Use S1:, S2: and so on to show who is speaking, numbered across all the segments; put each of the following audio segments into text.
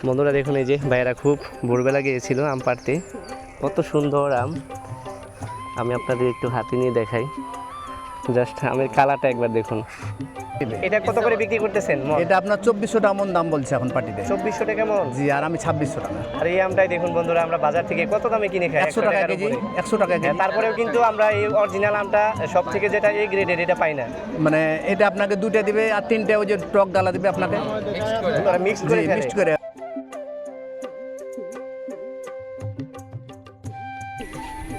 S1: বন্ধুরা দেখুন, এই যে ভাইয়েরা খুব ভোরবেলা গিয়েছিল আম পাড়তে। কত সুন্দর আম, আমি আপনাদের একটু হাতে নিয়ে দেখাই। জাস্ট আমের কালারটা একবার দেখুন। এটা কত করে বিক্রি করতেছেন?
S2: এটা আপনার 2400 টাকা মন দাম বলছে এখন পাটিতে।
S1: 2400 টাকা মন?
S2: জি, আর আমি 2600 টাকা।
S1: আর এই আমটাই দেখুন বন্ধুরা, আমরা বাজার থেকে কত দামে কিনে খাই?
S2: 100 টাকা কেজি। 100 টাকা কেজি।
S1: তারপরেও কিন্তু আমরা এই অরিজিনাল আমটা সব থেকে যেটা এ গ্রেডের এটা পাই না।
S2: মানে এটা আপনাকে দুটো দিবে আর তিনটে ওই যে টক ডালা দিবে আপনাকে
S1: মিক্স করে
S2: মিক্সড করে।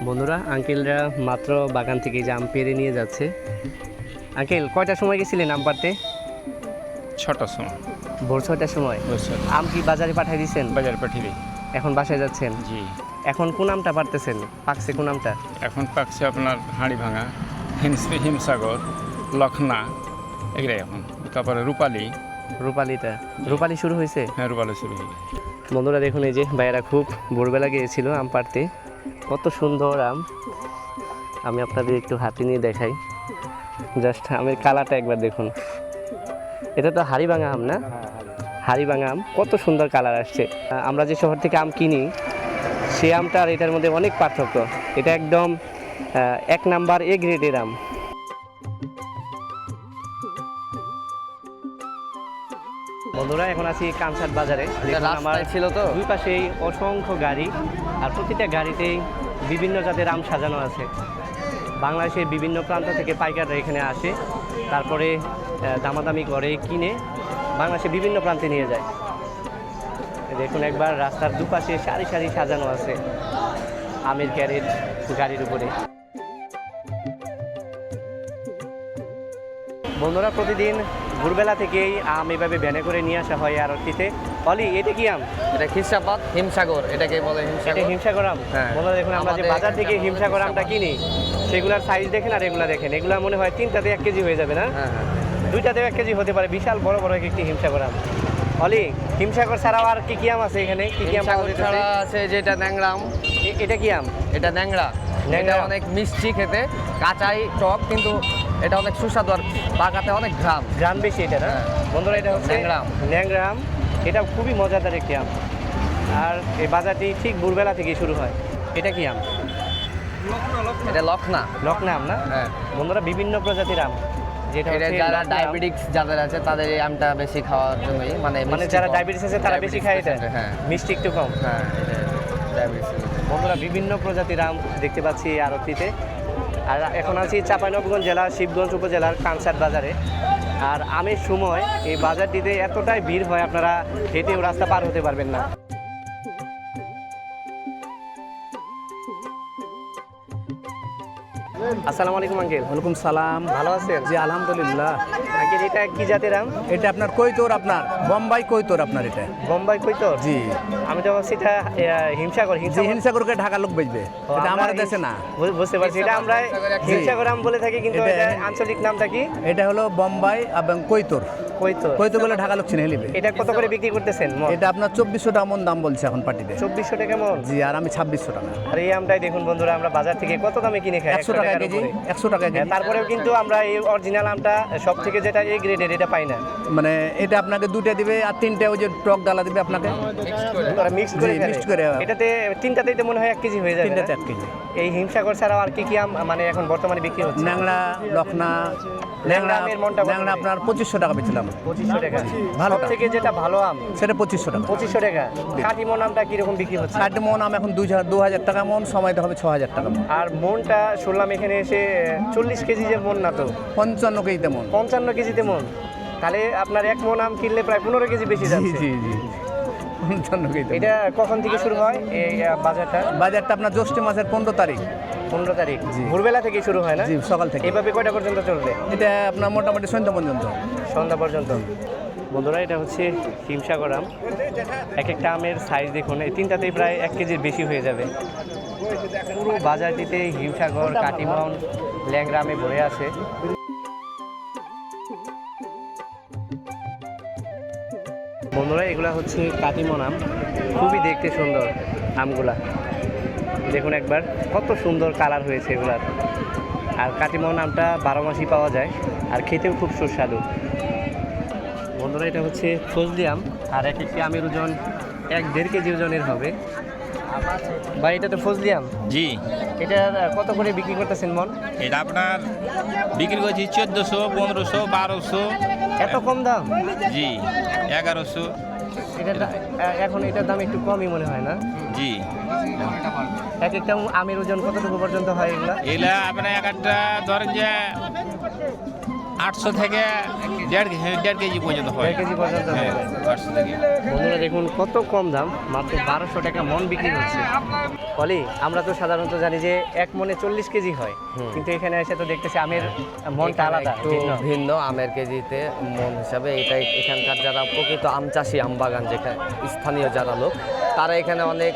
S1: বন্ধুরা, আঙ্কেলরা মাত্র বাগান থেকে যে আম পেড়ে নিয়ে যাচ্ছে। আঙ্কেল, কয়টার সময় গেছিলেন আম পাড়তে?
S3: 6টার সময়।
S1: ভোর 6টার সময়। আম কি বাজারে পাঠিয়ে দিয়েছেন?
S3: বাজারে পাঠিয়ে দিই।
S1: এখন বাসায় যাচ্ছেন?
S3: জি।
S1: এখন কোন আমটা পারতেছেন? পাকছে কোন আমটা?
S3: এখন পাকছে আপনার হাঁড়ি ভাঙা, হিমসাগর, লখনা, এগুলাই এখন। তারপরে রূপালি।
S1: রূপালি শুরু হয়েছে?
S3: হ্যাঁ, রূপালি শুরু হয়ে গেছে।
S1: বন্ধুরা দেখুন, এই যে ভাইয়েরা খুব ভোরবেলা গিয়েছিল আম পাড়তে। কত সুন্দর আম, আমি আপনাদের একটু হাতে নিয়ে দেখাই। জাস্ট আমের কালারটা একবার দেখুন। এটা তো হাড়িভাঙা আম না? হাড়িভাঙা আম, কত সুন্দর কালার আসছে। আমরা যে শহর থেকে আম কিনি সে আমটা আর এটার মধ্যে অনেক পার্থক্য। এটা একদম 1 নাম্বার এ গ্রেডের আম। বন্ধুরা, এখন আছি কামসাট বাজারে। আমার ছিল তো দুই পাশেই অসংখ্য গাড়ি, আর প্রতিটা গাড়িতেই বিভিন্ন জাতের আম সাজানো আছে। বাংলাদেশের বিভিন্ন প্রান্ত থেকে পাইকাররা এখানে আসে, তারপরে দামাদামি করে কিনে বাংলাদেশের বিভিন্ন প্রান্তে নিয়ে যায়। দেখুন একবার, রাস্তার দুপাশে সারি সারি সাজানো আছে আমের ক্যারেট গাড়ির উপরে। বন্ধুরা, প্রতিদিন ভোরবেলা থেকেই আম এভাবে ভ্যানে করে নিয়ে আসা হয় আড়তটিতে। অলি, এটা কি আম?
S4: এটা খিরসাপাত হিমসাগর, এটাকে বলে
S1: এটা হিমসাগর আম।
S4: হ্যাঁ।
S1: বন্ধুরা দেখুন, আমরা যে বাজার থেকে হিমসাগর আমটা কিনি সেগুলার সাইজ দেখেন আর এগুলা দেখেন, এগুলা মনে হয় 3টাতে 1 কেজি হয়ে যাবে না?
S4: হ্যাঁ হ্যাঁ।
S1: 2টাতে 1 কেজি হতে পারে। বিশাল বড় বড় একটি হিমসাগর আম। অলি, হিমসাগর ছাড়াও আর কি কি আম আছে এখানে? কি কি আম পাওয়া
S4: হিমসাগর
S1: যাচ্ছে?
S4: ছাড়া আছে যেটা ন্যাংরা আম।
S1: এটা কি আম?
S4: এটা ন্যাংরা।
S1: ন্যাংরা।
S4: এটা অনেক মিষ্টি খেতে, কাঁচাই টক, কিন্তু এটা অনেক সুস্বাদু আর পাকাতে অনেক
S1: গ্রাম বেশি এটা না?
S4: হ্যাঁ।
S1: বন্ধুরা, এটা হচ্ছে
S4: ন্যাংরা আম।
S1: ন্যাংরা আম। এটা খুবই মজাদার একটি আম, আর এই বাজারটি ঠিক ভোরবেলা থেকেই শুরু হয়। এটা কি আম?
S4: এটা লখনা।
S1: লখনা আম না?
S4: হ্যাঁ।
S1: বন্ধুরা, বিভিন্ন প্রজাতির আম, যেটা
S4: এটা
S1: হচ্ছে
S4: যারা
S1: লখনা আম।
S4: ডায়াবেটিক্স যাদের আছে তাদের এই আমটা বেশি খাওয়ার জন্যই, মানে
S1: মানে
S4: মিষ্টি
S1: যারা
S4: কম।
S1: ডায়াবেটিস আছে তারা বেশি খায় এটা?
S4: হ্যাঁ
S1: মিষ্টি একটু কম।
S4: হ্যাঁ, এটা ডায়াবেটিস।
S1: বন্ধুরা, বিভিন্ন প্রজাতির আম দেখতে পাচ্ছি এই আড়তটিতে। আর এখন আছি চাঁপাইনবাবগঞ্জ জেলার শিবগঞ্জ উপজেলার কামসাট বাজারে। আর আমের সময় এই বাজারটিতে এতটাই ভিড় হয়, আপনারা হেঁটেও রাস্তা পার হতে পারবেন না। আসসালামু আলাইকুম আঙ্কেল।
S2: ওয়ালাইকুম সালাম।
S1: ভালো আছেন?
S2: জি, আলহামদুলিল্লাহ।
S1: আঙ্কেল, এটা কি জাতের আম?
S2: এটা আপনার কৈতর, আপনার বোম্বাই কৈতর আপনার এটা।
S1: বোম্বাই কৈতর?
S2: জি।
S1: আমি তো ভাবছি এটা হিমসাগর।
S2: জি, হিমসাগরকে ঢাকা লোক বেচবে, এটা আমাদের দেশে না।
S1: বুঝতে পারছি, এটা আমরা হিমসাগর আম বলে থাকি, কিন্তু
S2: এটা-
S1: এটা আঞ্চলিক নামটা কি?
S2: এটা হলো বোম্বাই এবং কৈতর।
S1: কৈতর।
S2: কৈতর বলে ঢাকা লোক চিনে নিবে।
S1: এটা কত করে বিক্রি করতেছেন মন?
S2: এটা আপনার 2400 টাকা মন দাম বলছে এখন পাটিতে।
S1: 2400 টাকা মন?
S2: জি, আর আমি 2600 টাকা।
S1: আর এই আমটাই দেখুন বন্ধুরা, আমরা বাজার থেকে কত দামে কিনে খাই?
S2: 100 টাকা কেজি। 100 টাকা কেজি।
S1: তারপরেও কিন্তু আমরা এই অরিজিনাল আমটা সব থেকে যেটা এ গ্রেডের এটা পাই না।
S2: মানে এটা আপনাকে দুটো দিবে আর তিনটে ওই যে টক ডালা দিবে আপনাকে
S1: মিক্স করে
S2: জি,
S1: ফেলে।
S2: mixed করে।
S1: এটাতে 3টাতেই তো মনে হয় 1 কেজি হয়ে যাবে।
S2: 3টাতে
S1: না?
S2: 1 কেজি।
S1: এই হিমসাগর ছাড়াও আর কি কি আম মানে এখন বর্তমানে বিক্রি হচ্ছে?
S2: ন্যাংরা, লখনা।
S1: ন্যাংরা আমের মনটা কত
S2: ন্যাংরা
S1: করে?
S2: আপনার 2500 টাকা বেচলাম।
S1: 2500 টাকা।
S2: ভালোটা।
S1: সব থেকে যেটা ভালো আম
S2: সেটা 2500 টাকা।
S1: 2500 টাকা। কাটি মন আমটা কিরকম বিক্রি হচ্ছে?
S2: 60 মন আম এখন 2000 টাকা মন, সময়তে হবে 6000 টাকা মন।
S1: আর মনটা শুনলাম এখানে এসে 40 কেজি যে মন না তো,
S2: 55 কেজিতে মন।
S1: 55 কেজিতে মন। তাহলে আপনার 1 মন আম কিনলে প্রায় 15 কেজি বেশি
S2: জি
S1: যাচ্ছে।
S2: জি জি, 55 কেজিতে।
S1: এটা কখন থেকে শুরু হয় এই বাজারটা?
S2: বাজারটা আপনার জ্যৈষ্ঠ মাসের 15 তারিখ।
S1: 15 তারিখ
S2: জি।
S1: ভোরবেলা থেকে শুরু হয় না?
S2: জি, সকাল থেকে।
S1: এইভাবে কয়টা পর্যন্ত চলবে?
S2: এটা আপনার মোটামুটি সন্ধ্যা পর্যন্ত।
S1: সন্ধ্যা পর্যন্ত। বন্ধুরা, এটা হচ্ছে হিমসাগর আম। এক একটা আমের সাইজ দেখুন, এই 3টাতেই প্রায় 1 কেজির বেশি হয়ে যাবে। পুরো বাজারটিতে হিমসাগর, কাটিমন, ল্যাংড়া আমে ভরে আছে। বন্ধুরা, এগুলা হচ্ছে কাটিমন আম, খুবই দেখতে সুন্দর আমগুলা। দেখুন একবার, কত সুন্দর কালার হয়েছে এগুলার। আর কাটিমন আমটা 12 মাসই পাওয়া যায়, আর খেতেও খুব সুস্বাদু। বন্ধুরা, এটা হচ্ছে ফজলি আম, আর এক একটি আমের ওজন 1-1.5 কেজি ওজনের হবে। ভাই এটা তো ফজলি আম,
S3: জি,
S1: এটা কত করে বিক্রি করতেছেন মন?
S3: এটা আপনার বিক্রি করছি 1400, 1500, 1200,
S1: এত কম দাম?
S3: জি 1100,
S1: এখন এটার দাম একটু কমই মনে হয় না?
S3: জি।
S1: এক একটা আমের ওজন কতটুকু পর্যন্ত হয় এগুলা?
S3: এগুলা আপনার এক একটা ধরেন যে 800 থেকে 1.5 কেজি পর্যন্ত হয়।
S1: 1.5 কেজি পর্যন্ত
S3: হ্যাঁ,
S1: হয়।
S3: 800 থেকে।
S1: বন্ধুরা দেখুন কত কম দাম, মাত্র 1200 টাকা মন বিক্রি হচ্ছে। বলি আমরা তো সাধারণত জানি যে 1 মনে 40 কেজি হয়, কিন্তু এখানে এসে তো দেখতেছি আমের মনটা আলাদা,
S4: একটু
S1: ভিন্ন।
S4: ভিন্ন আমের কেজিতে মন হিসাবে। এটাই এখানকার যারা প্রকৃত আম চাষি, আম বাগান যেখানে স্থানীয় যারা লোক, তারা এখানে অনেক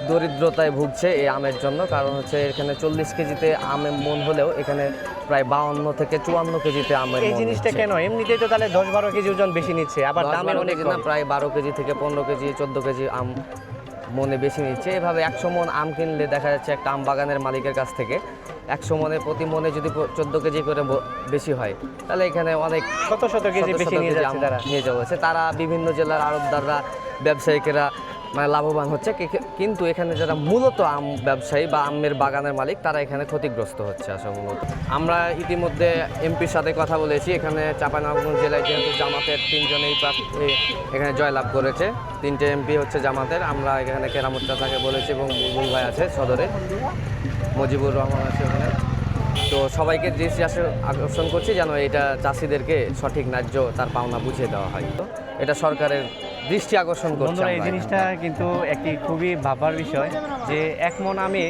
S4: দরিদ্রতায় ভুগছে এই আমের জন্য। কারণ হচ্ছে এখানে 40 কেজিতে আমের মন হলেও এখানে প্রায় 52 থেকে 54 কেজিতে আমের
S1: এই
S4: মন
S1: জিনিসটা
S4: হচ্ছে।
S1: কেন? এমনিতেই তো তাহলে 10-12 কেজি ওজন বেশি নিচ্ছে, আবার
S4: 10
S1: দামের
S4: 12
S1: অনেক
S4: কেজি
S1: কম।
S4: না, প্রায় 12 কেজি থেকে 15 কেজি 14 কেজি আম মনে বেশি নিচ্ছে। এভাবে 100 মন আম কিনলে দেখা যাচ্ছে একটা আম বাগানের মালিকের কাছ থেকে 100 মনে প্রতি মনে যদি 14 কেজি করে বেশি হয়, তাহলে এখানে অনেক
S1: শত শত কেজি
S4: শত
S1: বেশি
S4: শত
S1: নিয়ে
S4: কেজি
S1: যাচ্ছে
S4: আম
S1: তারা।
S4: নিয়ে যাওয়া হচ্ছে। তারা বিভিন্ন জেলার আড়তদাররা, ব্যবসায়িকেরা মানে লাভবান হচ্ছে। কিন্তু এখানে যারা মূলত আম ব্যবসায়ী বা আমের বাগানের মালিক, তারা এখানে ক্ষতিগ্রস্ত হচ্ছে আসলে মূলত। আমরা ইতিমধ্যে এমপির সাথে কথা বলেছি। এখানে চাঁপাইনবাবগঞ্জ জেলায় যেহেতু জামাতের 3 জনেই এখানে জয়লাভ করেছে, 3টে এমপি হচ্ছে জামাতের। আমরা এখানে কেরামত চাচাকে বলেছি এবং বুলবুল ভাই আছে সদরে, মুজিবুর রহমান আছে ওখানে। তো সবাইকে দৃষ্টি আকর্ষণ করছি যেন এটা চাষিদেরকে সঠিক ন্যায্য তার পাওনা বুঝিয়ে দেওয়া হয়। তো এটা সরকারের দৃষ্টি আকর্ষণ করছে।
S1: বন্ধুরা এই
S4: আমরা
S1: জিনিসটা কিন্তু একটি খুবই ভাবার বিষয় যে 1 মন আমে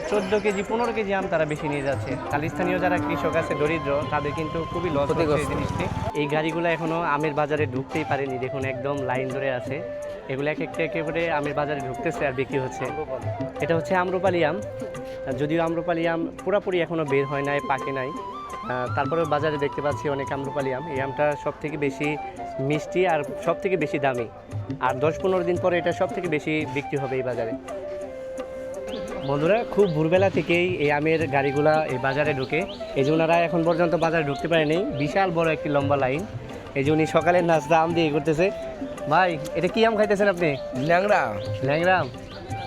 S1: 14 কেজি 15 কেজি আম তারা বেশি নিয়ে যাচ্ছে। খালি স্থানীয় যারা কৃষক আছে দরিদ্র, তাদের কিন্তু খুবই লস হচ্ছে এই
S4: ক্ষতিগ্রস্ত।
S1: জিনিসটি। এই গাড়িগুলো এখনো আমের বাজারে ঢুকতেই পারেনি, দেখুন একদম লাইন ধরে আছে। এগুলো এক একটা একেবারে আমের বাজারে ঢুকতেছে আর বিক্রি হচ্ছে। এটা হচ্ছে আম্রপালি আম, যদিও আম্রপালি আম পুরোপুরি এখনো বের হয় নাই, পাকে নাই, তারপরেও বাজারে দেখতে পাচ্ছি অনেক আম্রপালি আম। এই আমটা সব থেকে বেশি মিষ্টি আর সব থেকে বেশি দামি, আর 10-15 দিন পরে এটা সব থেকে বেশি বিক্রি হবে এই বাজারে। বন্ধুরা খুব ভোরবেলা থেকেই এই আমের গাড়িগুলা এই বাজারে ঢুকে, এই যে ওনারা এখন পর্যন্ত বাজারে ঢুকতে পারেনি, বিশাল বড় একটি লম্বা লাইন। এই যে উনি সকালের নাস্তা আম দিয়ে করতেছে। ভাই এটা কি আম খাইতেছেন আপনি?
S2: ল্যাংড়া।
S1: ল্যাংড়া আম,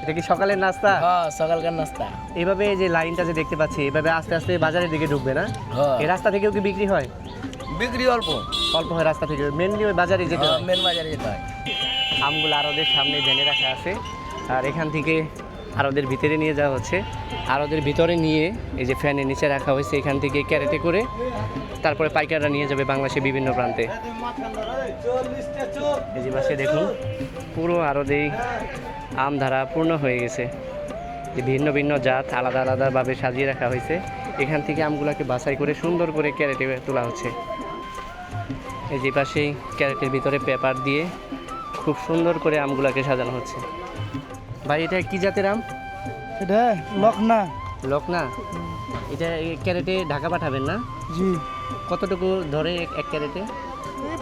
S1: এটা কি সকালের নাস্তা?
S2: হ্যাঁ, সকালকার নাস্তা।
S1: এইভাবে এই যে লাইনটা যে দেখতে পাচ্ছি, এইভাবে আস্তে আস্তে বাজারের দিকে ঢুকবে না?
S2: হ্যাঁ।
S1: এই রাস্তা থেকেও কি বিক্রি হয়?
S2: বিক্রি অল্প।
S1: অল্প হয় রাস্তা থেকে, মেনলি ওই বাজারে যেতে হয়।
S2: মেন বাজারে যেতে হয়।
S1: আমগুলো আরদের সামনে ভ্যানে রাখা আছে, আর এখান থেকে আরদের ভিতরে নিয়ে যাওয়া হচ্ছে। আরদের ভিতরে নিয়ে এই যে ফ্যানের নিচে রাখা হয়েছে, এখান থেকে ক্যারেটে করে তারপরে পাইকাররা নিয়ে যাবে বাংলাদেশের বিভিন্ন প্রান্তে। এই যে পাশে দেখুন পুরো আরদেই আম ধারা পূর্ণ হয়ে গেছে। যে ভিন্ন ভিন্ন জাত আলাদা আলাদাভাবে সাজিয়ে রাখা হয়েছে, এখান থেকে আমগুলোকে বাছাই করে সুন্দর করে ক্যারেটে তোলা হচ্ছে। এই যে পাশেই ক্যারেটের ভিতরে পেপার দিয়ে খুব সুন্দর করে আমগুলোকে সাজানো হচ্ছে। ভাই এটা কি জাতের আম?
S5: এটা লখনা।
S1: লখনা। এটা এই ক্যারেটে ঢাকা পাঠাবেন না?
S5: জি।
S1: কতটুকু ধরে এক ক্যারেটে?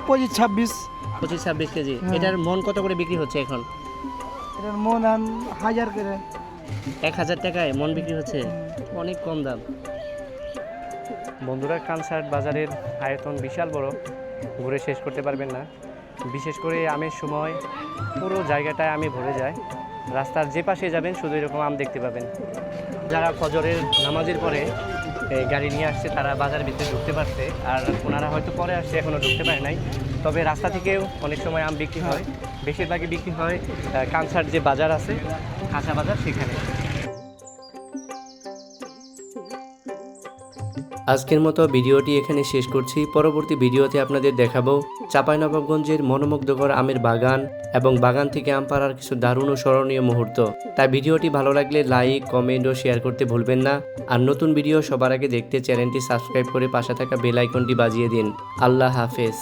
S5: 25-26।
S1: 25-26 কেজি।
S5: হ্যাঁ।
S1: এটার মন কত করে বিক্রি হচ্ছে এখন?
S5: এটার মন 1000 করে।
S1: 1000 টাকায় মন বিক্রি হচ্ছে, অনেক কম দাম। বন্ধুরা কানসার্ট বাজারের আয়তন বিশাল বড়, ঘুরে শেষ করতে পারবেন না। বিশেষ করে আমের সময় পুরো জায়গাটায় আমে ভরে যায়। রাস্তার যে পাশে যাবেন শুধু এরকম আম দেখতে পাবেন। যারা ফজরের নামাজের পরে গাড়ি নিয়ে আসছে তারা বাজার ভিতরে ঢুকতে পারছে, আর ওনারা হয়তো পরে আসছে এখনও ঢুকতে পারে নাই। তবে রাস্তা থেকেও অনেক সময় আম বিক্রি হয়, বেশিরভাগই বিক্রি হয় কানসার্ট যে বাজার আছে কাঁচা বাজার, সেখানে। আজকের মতো ভিডিওটি এখানে শেষ করছি। পরবর্তী ভিডিওতে আপনাদের দেখাবো চাঁপাইনবাবগঞ্জের মনোমুগ্ধকর আমের বাগান এবং বাগান থেকে আম পাড়ার কিছু দারুণ ও স্মরণীয় মুহূর্ত। তাই ভিডিওটি ভালো লাগলে লাইক, কমেন্ট ও শেয়ার করতে ভুলবেন না। আর নতুন ভিডিও সবার আগে দেখতে চ্যানেলটি সাবস্ক্রাইব করে পাশে থাকা বেল আইকনটি বাজিয়ে দিন। আল্লাহ হাফেজ।